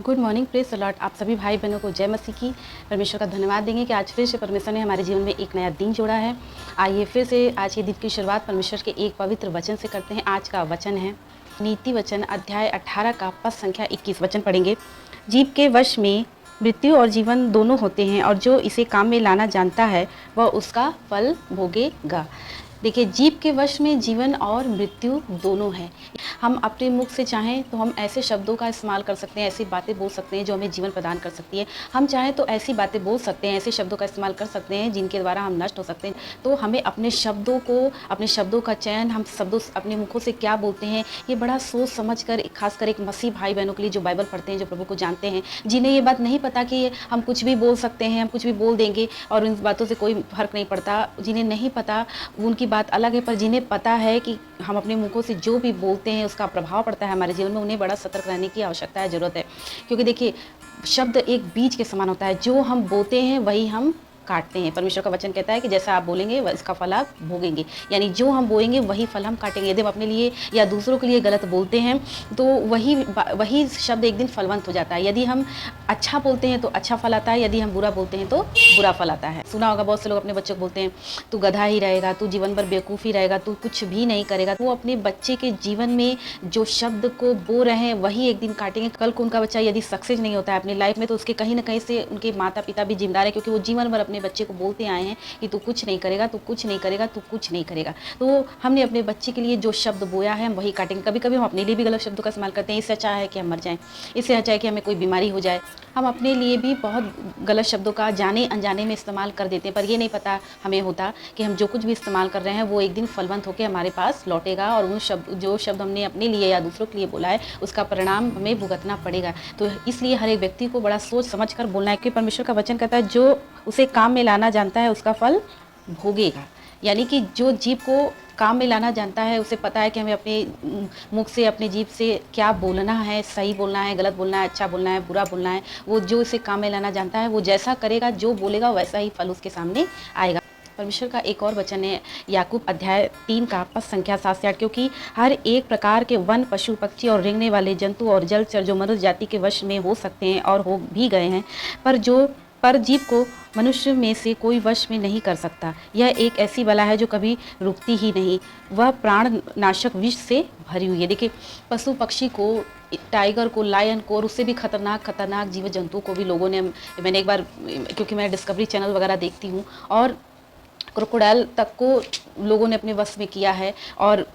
Good morning, praise the Lord. आप सभी भाई बहनों को जय मसीह की। परमेश्वर का धन्यवाद देंगे कि आज फिर से परमेश्वर ने हमारे जीवन में एक नया दिन जोड़ा है। आइए फिर से आज के दिन की शुरुआत परमेश्वर के एक पवित्र वचन से करते हैं। आज का वचन है नीति वचन अध्याय 18 का पद संख्या 21 वचन पढ़ेंगे। जीव के वश में मृत्यु और जीवन दोनों होते हैं, और जो इसे काम में लाना जानता है वह उसका फल भोगेगा। देखिए, जीव के वश में जीवन और मृत्यु दोनों है। हम अपने मुख से चाहें तो हम ऐसे शब्दों का इस्तेमाल कर सकते हैं, ऐसी बातें बोल सकते हैं जो हमें जीवन प्रदान कर सकती है। हम चाहें तो ऐसी बातें बोल सकते हैं, ऐसे शब्दों का इस्तेमाल कर सकते हैं जिनके द्वारा हम नष्ट हो सकते हैं। तो हमें अपने शब्दों का चयन, हम शब्दों अपने मुखों से क्या बोलते हैं, ये बड़ा सोच समझ कर, खासकर एक मसीह भाई बहनों के लिए जो बाइबल पढ़ते हैं, जो प्रभु को जानते हैं, जिन्हें ये बात नहीं पता कि हम कुछ भी बोल सकते हैं, हम कुछ भी बोल देंगे और इन बातों से कोई फर्क नहीं पड़ता। जिन्हें नहीं पता उनकी बात अलग है, पर जिन्हें पता है कि हम अपने मुखों से जो भी बोलते हैं उसका प्रभाव पड़ता है हमारे जीवन में, उन्हें बड़ा सतर्क रहने की आवश्यकता है, ज़रूरत है। क्योंकि देखिए, शब्द एक बीज के समान होता है। जो हम बोते हैं वही हम काटते हैं। परमेश्वर का वचन कहता है कि जैसा आप बोलेंगे इसका फल आप भोगेंगे। यानी जो हम बोएंगे वही फल हम काटेंगे। यदि हम अपने लिए या दूसरों के लिए गलत बोलते हैं तो वही शब्द एक दिन फलवंत हो जाता है। यदि हम अच्छा बोलते हैं तो अच्छा फल आता है, यदि हम बुरा बोलते हैं तो बुरा फल आता है। सुना होगा, बहुत से लोग अपने बच्चों को बोलते हैं तू गधा ही रहेगा, तू जीवन भर बेवकूफ़ ही रहेगा, तू कुछ भी नहीं करेगा। वो अपने बच्चे के जीवन में जो शब्द को बो रहे हैं वही एक दिन काटेंगे। कल को उनका बच्चा यदि सक्सेस नहीं होता है अपनी लाइफ में तो उसके कहीं ना कहीं से उनके माता पिता भी जिम्मेदार है, क्योंकि वो जीवन भर अपने बच्चे को बोलते आए हैं कि तू कुछ नहीं करेगा, तू कुछ नहीं करेगा, तू कुछ नहीं करेगा। तो हमने अपने बच्चे के लिए जो शब्द बोया है हम वही काटेंगे। कभी कभी हम अपने लिए भी गलत शब्दों का इस्तेमाल करते हैं। इससे अच्छा है कि हम मर जाएं, इससे अच्छा है कि हमें कोई बीमारी हो जाए। हम अपने लिए भी बहुत गलत शब्दों का जाने अनजाने में इस्तेमाल कर देते हैं, पर ये नहीं पता हमें होता कि हम जो कुछ भी इस्तेमाल कर रहे हैं वो एक दिन फलवंत होकर हमारे पास लौटेगा, और जो शब्द हमने अपने लिए या दूसरों के लिए बोला है उसका परिणाम हमें भुगतना पड़ेगा। तो इसलिए हर एक व्यक्ति को बड़ा सोच समझ कर बोलना है कि परमेश्वर का वचन कहता है जो उसे काम में लाना जानता है उसका फल भोगेगा। यानी कि जो जीव को काम में लाना जानता है उसे पता है कि हमें अपने मुख से, अपने जीभ से क्या बोलना है, सही बोलना है, गलत बोलना है, अच्छा बोलना है, बुरा बोलना है। वो जो इसे काम में लाना जानता है वो जैसा करेगा, जो बोलेगा वैसा ही फल उसके सामने आएगा। परमेश्वर का एक और वचन है याकूब अध्याय 3 का पद संख्या 7 से 8। क्योंकि हर एक प्रकार के वन, पशु, पक्षी और रेंगने वाले जंतु और जलचर जो मनुष्य जाति के वश में हो सकते हैं और हो भी गए हैं, पर जीव को मनुष्य में से कोई वश में नहीं कर सकता। यह एक ऐसी बला है जो कभी रुकती ही नहीं, वह प्राण नाशक विष से भरी हुई है। देखिए, पशु पक्षी को, टाइगर को, लायन को और उससे भी खतरनाक जीव जंतु को भी लोगों ने, मैंने एक बार, क्योंकि मैं डिस्कवरी चैनल वगैरह देखती हूँ, और क्रोकोडाइल तक को लोगों ने अपने वश में किया है। और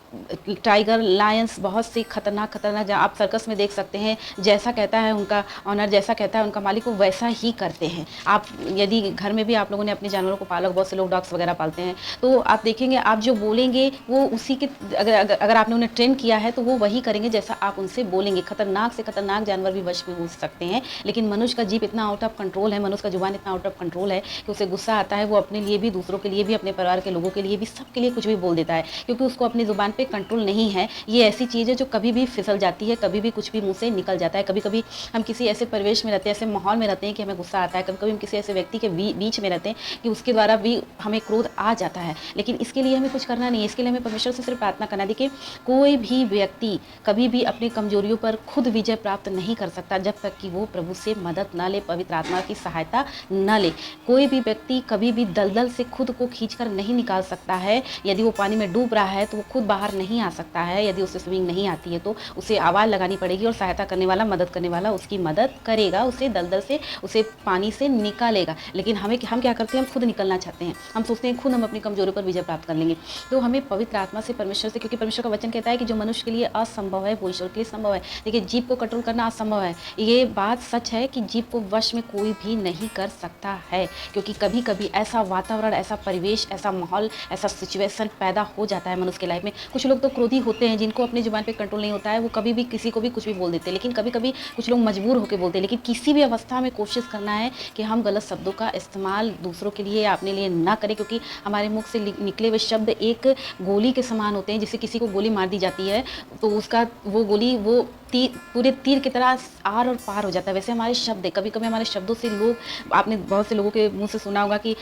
टाइगर, लायंस, बहुत से खतरनाक आप सर्कस में देख सकते हैं, जैसा कहता है उनका ऑनर, जैसा कहता है उनका मालिक, वो वैसा ही करते हैं। आप यदि घर में भी आप लोगों ने अपने जानवरों को पाला, बहुत से लोग डॉग्स वगैरह पालते हैं, तो आप देखेंगे आप जो बोलेंगे वो उसी के, अगर आपने उन्हें ट्रेन किया है तो वो वही करेंगे जैसा आप उनसे बोलेंगे। खतरनाक से खतरनाक जानवर भी वश में हो सकते हैं, लेकिन मनुष्य का जीभ इतना आउट ऑफ कंट्रोल है, मनुष्य का जुबान इतना आउट ऑफ कंट्रोल है कि उसे गुस्सा आता है, वो अपने लिए भी, दूसरों के लिए भी, अपने परिवार के लोगों के लिए भी, सबके लिए कुछ भी बोल देता है, क्योंकि उसको अपनी जुबान पे कंट्रोल नहीं है। ये ऐसी चीज़ है जो कभी भी फिसल जाती है, कभी भी कुछ भी मुंह से निकल जाता है। कभी कभी हम किसी ऐसे परिवेश में रहते हैं, ऐसे माहौल में रहते हैं कि हमें गुस्सा आता है। कभी कभी हम किसी ऐसे व्यक्ति के बीच में रहते हैं कि उसके द्वारा भी हमें क्रोध आ जाता है, लेकिन इसके लिए हमें कुछ करना नहीं है। इसके लिए हमें परमेश्वर से सिर्फ प्रार्थना करना है। देखिए, कोई भी व्यक्ति कभी भी अपनी कमजोरियों पर खुद विजय प्राप्त नहीं कर सकता जब तक कि वो प्रभु से मदद न ले, पवित्र आत्मा की सहायता न ले। कोई भी व्यक्ति कभी भी दलदल से खुद को खींचकर नहीं निकाल सकता है। यदि वो पानी में डूब रहा है तो वो खुद बाहर नहीं आ सकता है। यदि उसे स्विमिंग नहीं आती है तो उसे आवाज़ लगानी पड़ेगी, और सहायता करने वाला, मदद करने वाला उसकी मदद करेगा, उसे दलदल से, उसे पानी से निकालेगा। लेकिन हम क्या करते हैं, हम खुद निकलना चाहते हैं। हम सोचते हैं खुद हम अपनी कमजोरियों पर विजय प्राप्त कर लेंगे। तो हमें पवित्र आत्मा से, परमेश्वर से, क्योंकि परमेश्वर का वचन कहता है कि जो मनुष्य के लिए असंभव है वो ईश्वर के लिए संभव है। देखिए, जीभ को कंट्रोल करना असंभव है, ये बात सच है कि जीभ को वश में कोई भी नहीं कर सकता है, क्योंकि कभी कभी ऐसा वातावरण, ऐसा परिवेश, ऐसा माहौल, ऐसा सिचुएशन पैदा हो जाता है मनुष्य के लाइफ में। कुछ लोग तो क्रोधी होते हैं, जिनको अपनी जुबान पे कंट्रोल नहीं होता है, वो कभी भी किसी को भी कुछ भी बोल देते हैं। लेकिन कभी कभी कुछ लोग मजबूर होकर बोलते हैं। लेकिन किसी भी अवस्था में कोशिश करना है कि हम गलत शब्दों का इस्तेमाल दूसरों के लिए या अपने लिए ना करें, क्योंकि हमारे मुख से निकले हुए शब्द एक गोली के समान होते हैं। जिससे किसी को गोली मार दी जाती है तो उसका वो गोली, वो पूरे तीर की तरह आर और पार हो जाता है। वैसे हमारे शब्द है, कभी-कभी हमारे शब्दों से लोग, आपने बहुत से लोगों के मुँह से सुना होगा कि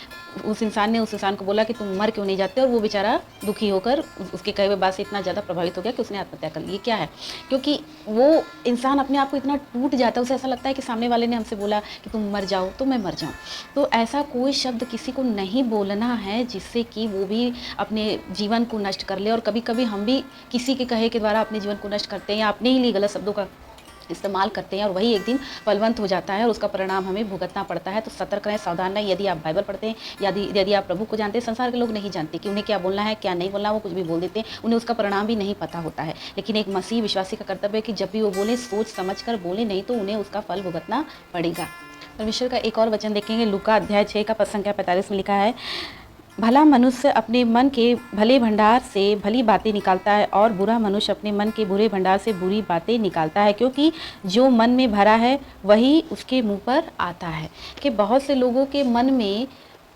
उस इंसान ने उस इंसान को बोला कि तुम मर क्यों नहीं जाते, और वो बेचारा दुखी होकर उसके कहे हुए बात से इतना ज़्यादा प्रभावित हो गया कि उसने आत्महत्या कर ली। ये क्या है? क्योंकि वो इंसान अपने आप को इतना टूट जाता है, उसे ऐसा लगता है कि सामने वाले ने हमसे बोला कि तुम मर जाओ तो मैं मर जाऊँ। तो ऐसा कोई शब्द किसी को नहीं बोलना है जिससे कि वो भी अपने जीवन को नष्ट कर ले। और कभी-कभी हम भी किसी के कहे के द्वारा अपने जीवन को नष्ट करते हैं या अपने ही लिए गलत शब्दों का इस्तेमाल करते हैं, और वही एक दिन फलवंत हो जाता है और उसका परिणाम हमें भुगतना पड़ता है। तो सतर्क रहें, सावधान रहें। यदि आप बाइबल पढ़ते हैं, यदि आप प्रभु को जानते हैं, संसार के लोग नहीं जानते कि उन्हें क्या बोलना है, क्या नहीं बोलना, वो कुछ भी बोल देते हैं, उन्हें उसका परिणाम भी नहीं पता होता है। लेकिन एक मसीह विश्वासी का कर्तव्य है कि जब भी वो बोले, सोच समझ कर बोले, नहीं तो उन्हें उसका फल भुगतना पड़ेगा। परमेश्वर का एक और वचन देखेंगे, लूका अध्याय 6 का पद संख्या 45 में लिखा है, भला मनुष्य अपने मन के भले भंडार से भली बातें निकालता है, और बुरा मनुष्य अपने मन के बुरे भंडार से बुरी बातें निकालता है, क्योंकि जो मन में भरा है वही उसके मुंह पर आता है। कि बहुत से लोगों के मन में,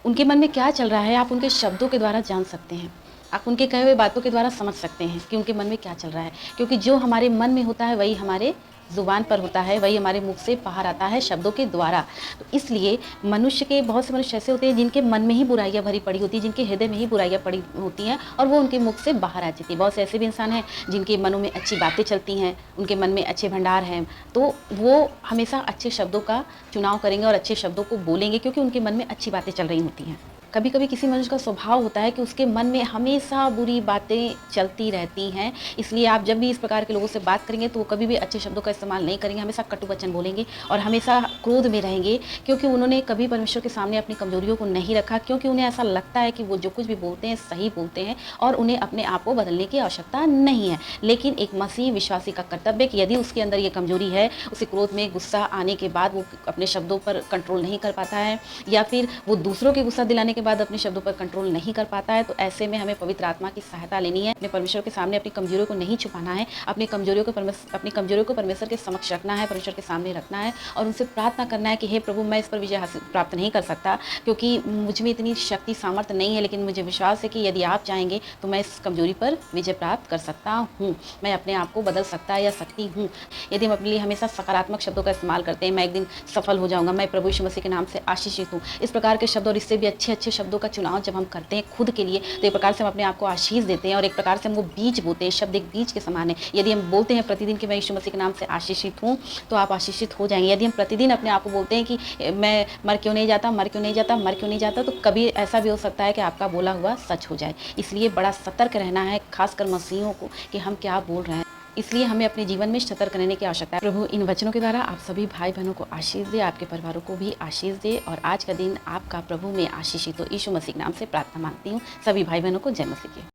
उनके मन में क्या चल रहा है, आप उनके शब्दों के द्वारा जान सकते हैं। आप उनके कहे हुए बातों के द्वारा समझ सकते हैं कि उनके मन में क्या चल रहा है, क्योंकि जो हमारे मन में होता है वही हमारे ज़ुबान पर होता है, वही हमारे मुख से बाहर आता है शब्दों के द्वारा। तो इसलिए बहुत से मनुष्य ऐसे होते हैं जिनके मन में ही बुराइयां भरी पड़ी होती है, जिनके हृदय में ही बुराइयां पड़ी होती हैं, और वो उनके मुख से बाहर आ जाती है। बहुत से ऐसे भी इंसान हैं जिनके मनों में अच्छी बातें चलती हैं, उनके मन में अच्छे भंडार हैं, तो वो हमेशा अच्छे शब्दों का चुनाव करेंगे और अच्छे शब्दों को बोलेंगे, क्योंकि उनके मन में अच्छी बातें चल रही होती हैं। कभी-कभी किसी मनुष्य का स्वभाव होता है कि उसके मन में हमेशा बुरी बातें चलती रहती हैं। इसलिए आप जब भी इस प्रकार के लोगों से बात करेंगे तो वो कभी भी अच्छे शब्दों का इस्तेमाल नहीं करेंगे, हमेशा कटु वचन बोलेंगे और हमेशा क्रोध में रहेंगे, क्योंकि उन्होंने कभी परमेश्वर के सामने अपनी कमजोरियों को नहीं रखा, क्योंकि उन्हें ऐसा लगता है कि वो जो कुछ भी बोलते हैं सही बोलते हैं और उन्हें अपने आप को बदलने की आवश्यकता नहीं है। लेकिन एक मसीह विश्वासी का कर्तव्य है कि यदि उसके अंदर ये कमजोरी है, उसे क्रोध में गुस्सा आने के बाद वो अपने शब्दों पर कंट्रोल नहीं कर पाता है, या फिर वो दूसरों के गुस्सा दिलाने के बाद अपने शब्दों पर कंट्रोल नहीं कर पाता है, तो ऐसे में हमें पवित्र आत्मा की सहायता लेनी है। अपने परमेश्वर के सामने अपनी कमजोरियों को नहीं छुपाना है, अपनी कमजोरियों को परमेश्वर के समक्ष रखना है, परमेश्वर के सामने रखना है और उनसे प्रार्थना करना है कि हे प्रभु, मैं इस पर विजय हासिल प्राप्त नहीं कर सकता, क्योंकि मुझ में इतनी शक्ति सामर्थ्य नहीं है, लेकिन मुझे विश्वास है कि यदि आप चाहेंगे तो मैं इस कमजोरी पर विजय प्राप्त कर सकता हूँ, मैं अपने आप को बदल सकता या सकती हूँ। यदि हम अपने लिए हमेशा सकारात्मक शब्दों का इस्तेमाल करते हैं, मैं एक दिन सफल हो जाऊंगा, मैं प्रभु यीशु मसीह के नाम से आशीषित हूँ, इस प्रकार के शब्द और इससे भी अच्छे अच्छे शब्दों का चुनाव जब हम करते हैं खुद के लिए, तो एक प्रकार से हम अपने आप को आशीष देते हैं और एक प्रकार से हम वो बीज बोते हैं। शब्द एक बीज के समान है। यदि हम बोलते हैं प्रतिदिन कि मैं यीशु मसीह के नाम से आशीषित हूँ, तो आप आशीषित हो जाएंगे। यदि हम प्रतिदिन अपने आप को बोलते हैं कि मैं मर क्यों नहीं जाता, मर क्यों नहीं जाता, मर क्यों नहीं जाता, तो कभी ऐसा भी हो सकता है कि आपका बोला हुआ सच हो जाए। इसलिए बड़ा सतर्क रहना है, खासकर मसीहों को, कि हम क्या बोल रहे हैं। इसलिए हमें अपने जीवन में सतर्क रहने की आवश्यकता है। प्रभु इन वचनों के द्वारा आप सभी भाई बहनों को आशीष दे, आपके परिवारों को भी आशीष दे, और आज का दिन आपका प्रभु में आशीषित हो। यीशु मसीह के नाम से प्रार्थना मांगती हूँ। सभी भाई बहनों को जय मसीह की।